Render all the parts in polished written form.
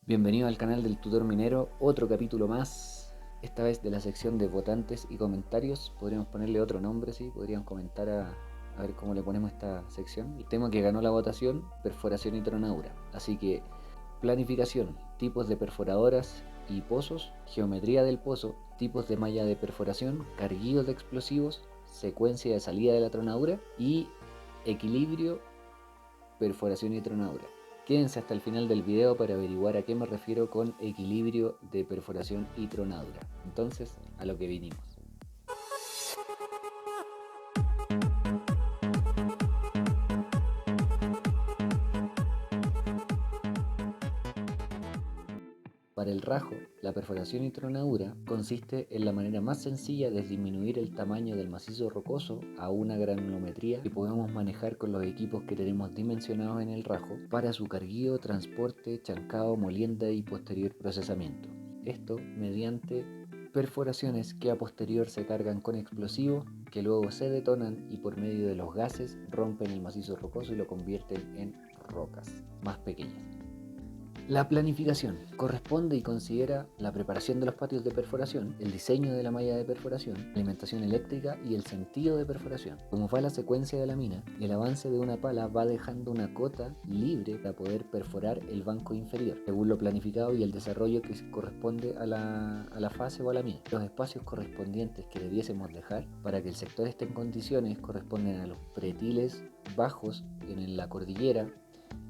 Bienvenido al canal del Tutor Minero, otro capítulo más, esta vez de la sección de votantes y comentarios. Podríamos ponerle otro nombre, sí, podríamos comentar a ver cómo le ponemos esta sección. El tema que ganó la votación, perforación y tronadura. Así que planificación, tipos de perforadoras y pozos, geometría del pozo, tipos de malla de perforación, carguillos de explosivos, secuencia de salida de la tronadura y equilibrio, perforación y tronadura. Quédense hasta el final del video para averiguar a qué me refiero con equilibrio de perforación y tronadura. Entonces, a lo que vinimos. Para el rajo, la perforación y tronadura consiste en la manera más sencilla de disminuir el tamaño del macizo rocoso a una granulometría que podemos manejar con los equipos que tenemos dimensionados en el rajo para su carguío, transporte, chancado, molienda y posterior procesamiento. Esto mediante perforaciones que a posterior se cargan con explosivos que luego se detonan y por medio de los gases rompen el macizo rocoso y lo convierten en rocas más pequeñas. La planificación corresponde y considera la preparación de los patios de perforación, el diseño de la malla de perforación, la alimentación eléctrica y el sentido de perforación. Como va la secuencia de la mina, el avance de una pala va dejando una cota libre para poder perforar el banco inferior, según lo planificado y el desarrollo que corresponde a la fase o a la mina. Los espacios correspondientes que debiésemos dejar para que el sector esté en condiciones corresponden a los pretiles bajos en la cordillera,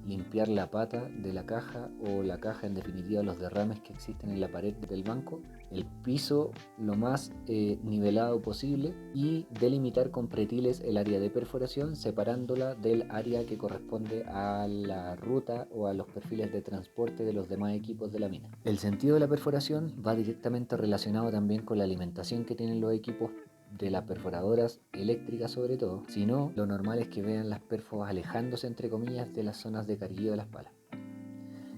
limpiar la pata de la caja o la caja, en definitiva los derrames que existen en la pared del banco, el piso lo más nivelado posible y delimitar con pretiles el área de perforación separándola del área que corresponde a la ruta o a los perfiles de transporte de los demás equipos de la mina. El sentido de la perforación va directamente relacionado también con la alimentación que tienen los equipos de las perforadoras eléctricas sobre todo. Si no, lo normal es que vean las perfos alejándose entre comillas de las zonas de carguillo de las palas.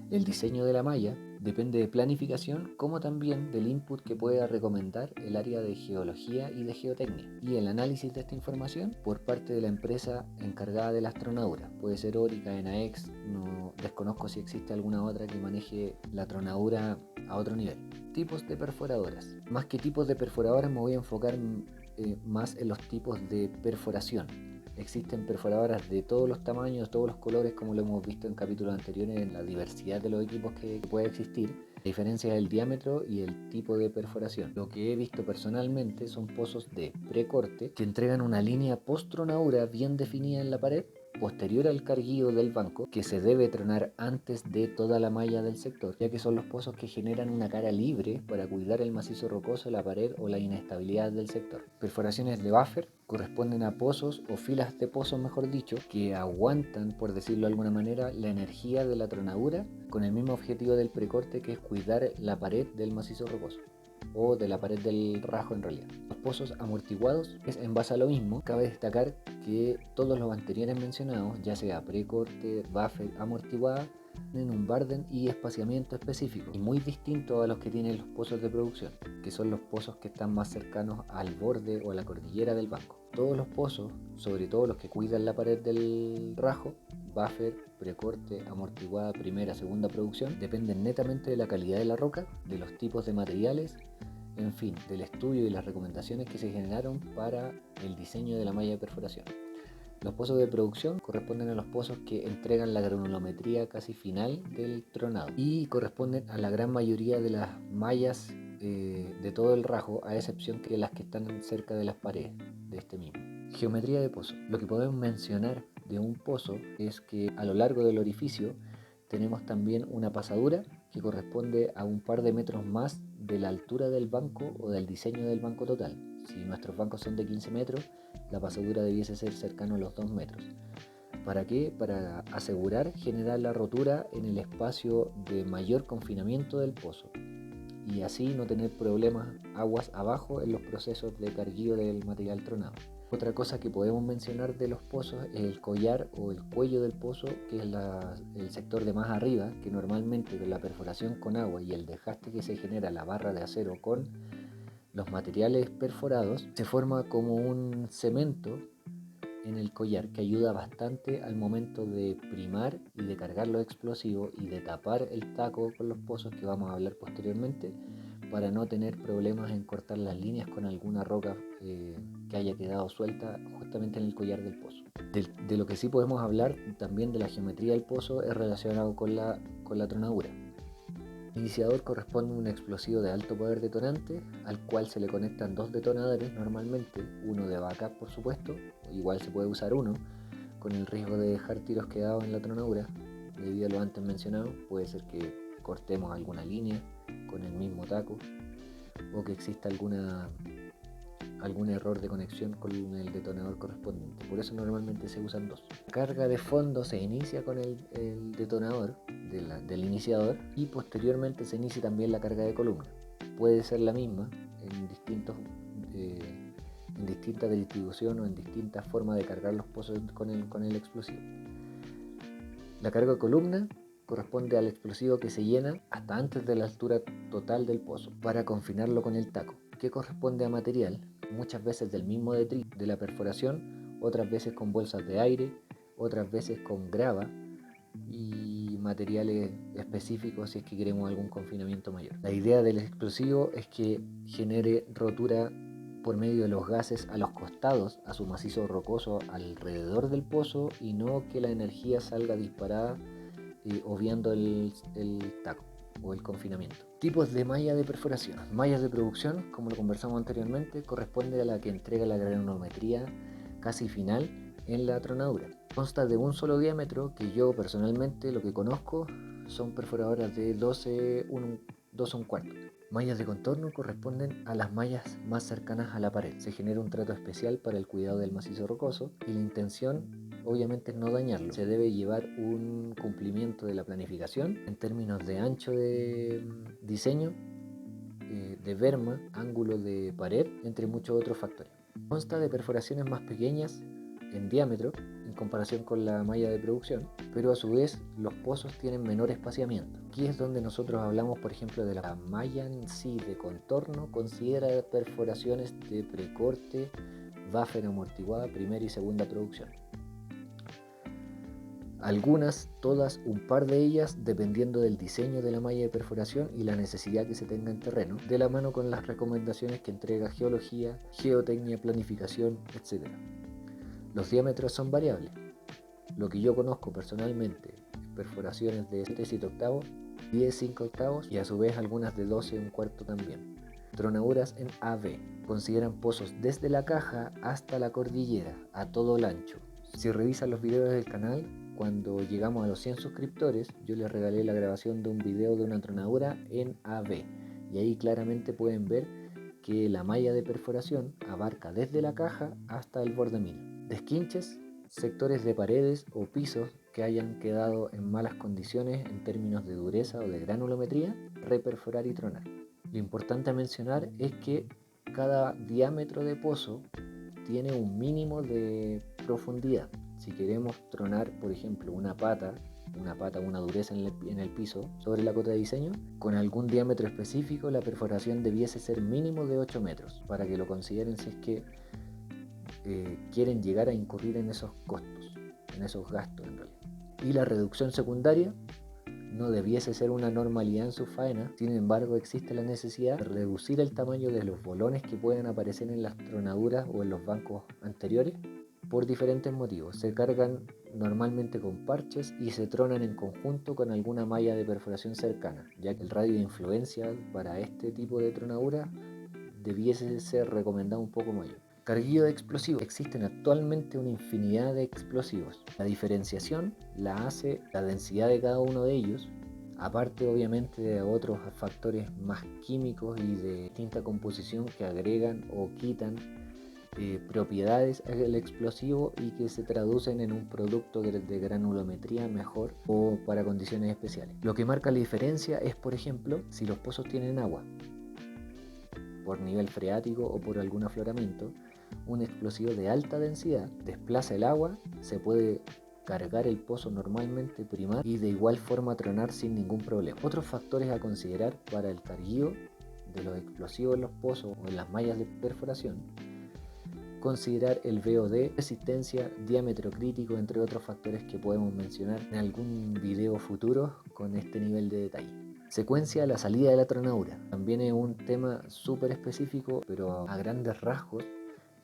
El diseño de la malla depende de planificación como también del input que pueda recomendar el área de geología y de geotecnia y el análisis de esta información por parte de la empresa encargada de las tronaduras. Puede ser Orica, Enaex, no desconozco si existe alguna otra que maneje la tronadura a otro nivel. Tipos de perforadoras. Más que tipos de perforadoras me voy a enfocar más en los tipos de perforación. Existen perforadoras de todos los tamaños, todos los colores, como lo hemos visto en capítulos anteriores, en la diversidad de los equipos que puede existir. La diferencia es el diámetro y el tipo de perforación. Lo que he visto personalmente son pozos de precorte que entregan una línea post-tronadura bien definida en la pared, posterior al carguillo del banco, que se debe tronar antes de toda la malla del sector, ya que son los pozos que generan una cara libre para cuidar el macizo rocoso, la pared o la inestabilidad del sector. Perforaciones de buffer corresponden a pozos o filas de pozos, mejor dicho, que aguantan, por decirlo de alguna manera, la energía de la tronadura con el mismo objetivo del precorte, que es cuidar la pared del macizo rocoso o de la pared del rajo en realidad. Los pozos amortiguados es en base a lo mismo. Cabe destacar que todos los anteriores mencionados, ya sea precorte, buffer, amortiguada, tienen un barden y espaciamiento específico y muy distinto a los que tienen los pozos de producción, que son los pozos que están más cercanos al borde o a la cordillera del banco. Todos los pozos, sobre todo los que cuidan la pared del rajo, buffer, precorte, amortiguada, primera, segunda producción, dependen netamente de la calidad de la roca, de los tipos de materiales, en fin, del estudio y las recomendaciones que se generaron para el diseño de la malla de perforación. Los pozos de producción corresponden a los pozos que entregan la granulometría casi final del tronado y corresponden a la gran mayoría de las mallas de todo el rajo, a excepción que las que están cerca de las paredes de este mismo. Geometría de pozo. Lo que podemos mencionar de un pozo es que a lo largo del orificio tenemos también una pasadura que corresponde a un par de metros más de la altura del banco o del diseño del banco total. Si nuestros bancos son de 15 metros, la pasadura debiese ser cercano a los 2 metros. ¿Para qué? Para asegurar generar la rotura en el espacio de mayor confinamiento del pozo y así no tener problemas aguas abajo en los procesos de carguillo del material tronado. Otra cosa que podemos mencionar de los pozos es el collar o el cuello del pozo, que es el sector de más arriba, que normalmente con la perforación con agua y el desgaste que se genera la barra de acero con los materiales perforados, se forma como un cemento en el collar que ayuda bastante al momento de primar y de cargar los explosivos y de tapar el taco con los pozos, que vamos a hablar posteriormente, para no tener problemas en cortar las líneas con alguna roca que haya quedado suelta justamente en el collar del pozo. De lo que sí podemos hablar también de la geometría del pozo es relacionado con la tronadura. El iniciador corresponde a un explosivo de alto poder detonante al cual se le conectan dos detonadores normalmente, uno de backup por supuesto, igual se puede usar uno, con el riesgo de dejar tiros quedados en la tronadura. Debido a lo antes mencionado, puede ser que cortemos alguna línea con el mismo taco o que exista algún error de conexión con el detonador correspondiente. Por eso normalmente se usan dos. La carga de fondo se inicia con el detonador del iniciador y posteriormente se inicia también la carga de columna. Puede ser la misma en distinta distribución o en distintas formas de cargar los pozos con el explosivo. La carga de columna corresponde al explosivo que se llena hasta antes de la altura total del pozo para confinarlo con el taco, que corresponde a material, muchas veces del mismo de la perforación, otras veces con bolsas de aire, otras veces con grava y materiales específicos si es que queremos algún confinamiento mayor. La idea del explosivo es que genere rotura por medio de los gases a los costados, a su macizo rocoso alrededor del pozo, y no que la energía salga disparada obviando el taco o el confinamiento. Tipos de malla de perforación. Mallas de producción, como lo conversamos anteriormente, corresponde a la que entrega la granulometría casi final en la tronadura. Consta de un solo diámetro, que yo personalmente lo que conozco son perforadoras de 12 1 cuarto. Mallas de contorno corresponden a las mallas más cercanas a la pared. Se genera un trato especial para el cuidado del macizo rocoso y la intención obviamente es no dañarlo. Se debe llevar un cumplimiento de la planificación en términos de ancho de diseño, de berma, ángulo de pared, entre muchos otros factores. Consta de perforaciones más pequeñas en diámetro en comparación con la malla de producción, pero a su vez los pozos tienen menor espaciamiento. Aquí es donde nosotros hablamos, por ejemplo, de la malla en sí de contorno. Considera perforaciones de precorte, buffer amortiguada, primera y segunda producción. Algunas, todas, un par de ellas, dependiendo del diseño de la malla de perforación y la necesidad que se tenga en terreno, de la mano con las recomendaciones que entrega geología, geotecnia, planificación, etc. Los diámetros son variables. Lo que yo conozco personalmente, perforaciones de 7 octavos, 10 5 octavos y a su vez algunas de 12 1 cuarto también. Tronaduras en AB. Consideran pozos desde la caja hasta la cordillera, a todo el ancho. Si revisan los videos del canal, cuando llegamos a los 100 suscriptores, yo les regalé la grabación de un video de una tronadura en AB. Y ahí claramente pueden ver que la malla de perforación abarca desde la caja hasta el borde mina. Desquinches, sectores de paredes o pisos que hayan quedado en malas condiciones en términos de dureza o de granulometría, reperforar y tronar. Lo importante a mencionar es que cada diámetro de pozo tiene un mínimo de profundidad. Si queremos tronar, por ejemplo, una pata, una dureza en el piso sobre la cota de diseño, con algún diámetro específico, la perforación debiese ser mínimo de 8 metros, para que lo consideren si es que quieren llegar a incurrir en esos costos, en esos gastos en realidad. Y la reducción secundaria no debiese ser una normalidad en su faena. Sin embargo, existe la necesidad de reducir el tamaño de los bolones que pueden aparecer en las tronaduras o en los bancos anteriores por diferentes motivos. Se cargan normalmente con parches y se tronan en conjunto con alguna malla de perforación cercana, ya que el radio de influencia para este tipo de tronadura debiese ser recomendado un poco mayor. Carguillo de explosivos. Existen actualmente una infinidad de explosivos. La diferenciación la hace la densidad de cada uno de ellos, aparte obviamente de otros factores más químicos y de distinta composición que agregan o quitan propiedades al explosivo y que se traducen en un producto de granulometría mejor o para condiciones especiales. Lo que marca la diferencia es, por ejemplo, si los pozos tienen agua por nivel freático o por algún afloramiento. Un explosivo de alta densidad desplaza el agua, se puede cargar el pozo normalmente, primar y de igual forma tronar sin ningún problema. Otros factores a considerar para el carguío de los explosivos en los pozos o en las mallas de perforación considerar el VOD, resistencia, diámetro crítico, entre otros factores que podemos mencionar en algún video futuro con este nivel de detalle. Secuencia de la salida de la tronadura. También es un tema súper específico, pero a grandes rasgos,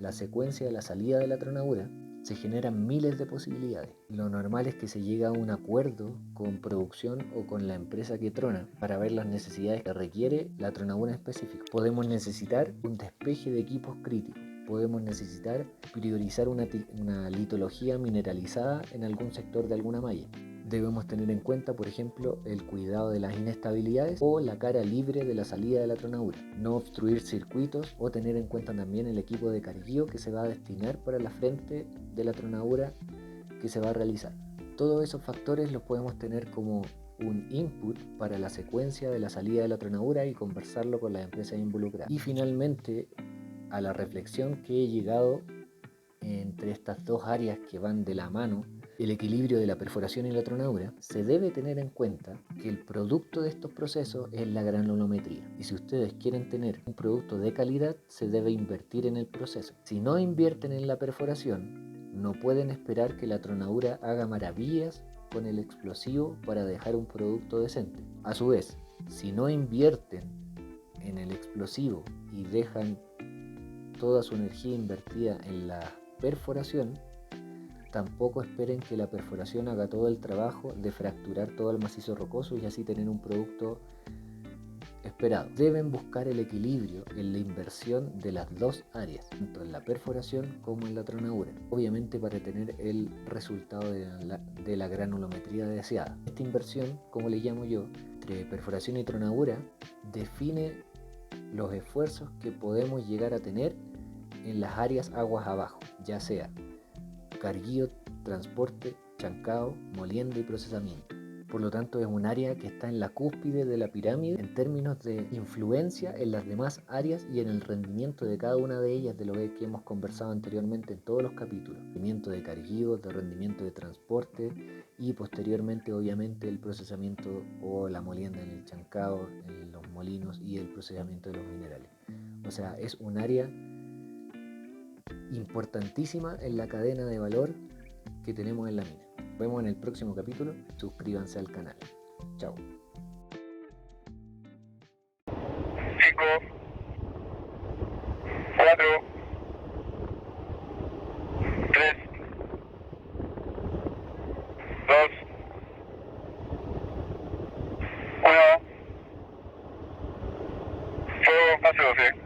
la secuencia de la salida de la tronadura se generan miles de posibilidades. Lo normal es que se llegue a un acuerdo con producción o con la empresa que trona para ver las necesidades que requiere la tronadura en específico. Podemos necesitar un despeje de equipos críticos. Podemos necesitar priorizar una litología mineralizada en algún sector de alguna malla. Debemos tener en cuenta, por ejemplo, el cuidado de las inestabilidades o la cara libre de la salida de la tronadura. No obstruir circuitos o tener en cuenta también el equipo de carguío que se va a destinar para la frente de la tronadura que se va a realizar. Todos esos factores los podemos tener como un input para la secuencia de la salida de la tronadura y conversarlo con las empresas involucradas. Y finalmente, a la reflexión que he llegado entre estas dos áreas que van de la mano, el equilibrio de la perforación y la tronadura, se debe tener en cuenta que el producto de estos procesos es la granulometría. Y si ustedes quieren tener un producto de calidad, se debe invertir en el proceso. Si no invierten en la perforación, no pueden esperar que la tronadura haga maravillas con el explosivo para dejar un producto decente. A su vez, si no invierten en el explosivo y dejan toda su energía invertida en la perforación, tampoco esperen que la perforación haga todo el trabajo de fracturar todo el macizo rocoso y así tener un producto esperado. Deben buscar el equilibrio en la inversión de las dos áreas, tanto en la perforación como en la tronadura, obviamente para tener el resultado de la granulometría deseada. Esta inversión, como le llamo yo, entre perforación y tronadura, define los esfuerzos que podemos llegar a tener en las áreas aguas abajo, ya sea carguío, transporte, chancado, molienda y procesamiento. Por lo tanto, es un área que está en la cúspide de la pirámide en términos de influencia en las demás áreas y en el rendimiento de cada una de ellas, de lo que hemos conversado anteriormente en todos los capítulos. Rendimiento de carguío, de rendimiento de transporte y posteriormente, obviamente, el procesamiento o la molienda en el chancado, en los molinos y el procesamiento de los minerales. O sea, es un área importantísima en la cadena de valor que tenemos en la mina. Nos vemos en el próximo capítulo. Suscríbanse al canal. Chao. 5, 4, 3, 2, 1. Fuego, pase 12.